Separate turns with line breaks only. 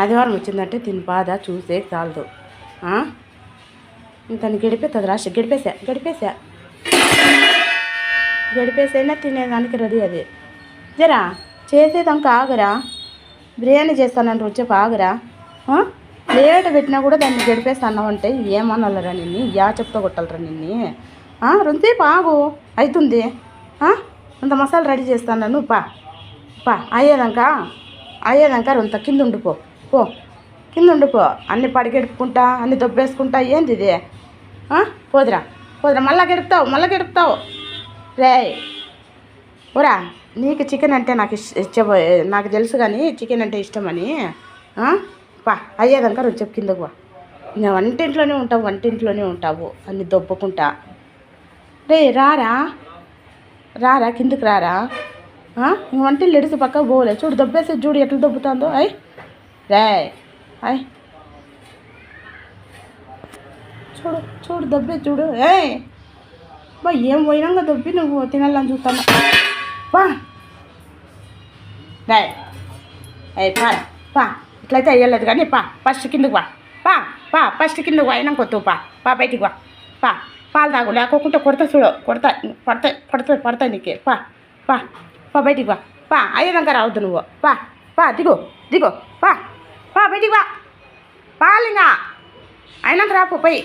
ఆదివారం వచ్చిందంటే దీని బాధ చూసే చాలదు. ఇంకా గడిపోతుంది రాష్ట్ర గడిపేసైనా తినేదానికి రెడీ అది. జరా చేసేదానికి ఆగరా, బిర్యానీ చేస్తానంటే వచ్చేపు ఆగరా. లేట పెట్టినా కూడా దాన్ని గడిపేస్తాను అంటే ఏమన్నారా నిన్ను, చెప్తా కొట్టాలరా నిన్ను. రొంతసేపు ఆగు, అవుతుంది. అంత మసాలా రెడీ చేస్తాను నువ్వు పా అయ్యేదాకా రొంత కింద ఉండిపో కింద ఉండిపో. అన్ని పడిగెడుపుకుంటా అన్ని దొబ్బేసుకుంటా ఏంది ఇది? పోదురా మళ్ళా గెడుపుతావు రే. ఓరా, నీకు చికెన్ అంటే నాకు నాకు తెలుసు కానీ చికెన్ అంటే ఇష్టమని. అయ్యేదాకా రొంచెం కిందకు పో. ఇంకా వంటింట్లోనే ఉంటావు అన్ని దొబ్బకుంటా. రే రారా కిందకి రారా. ఇంక వంటిల్లు ఎడిసి పక్కకు పోలే. చూడు దొబ్బేసి చూడు ఎట్లా దొబ్బుతుందో. చూడు దొబ్బే చూడు. ఏం పోయినాక దొబ్బి నువ్వు తినాలని చూస్తాను. పా ఇట్లయితే అయ్యలేదు కానీ ఫస్ట్ కిందకు ఫస్ట్ కిందకు అయినాక కొత్తు బయటికి పాలు తాగు, లేకోకుంటే పడతాయి నీకే. బయటికి అయ్యేదాకా రావద్దు నువ్వు. దిగు బయటికి పాలింగా అయినాక రాపు పోయి.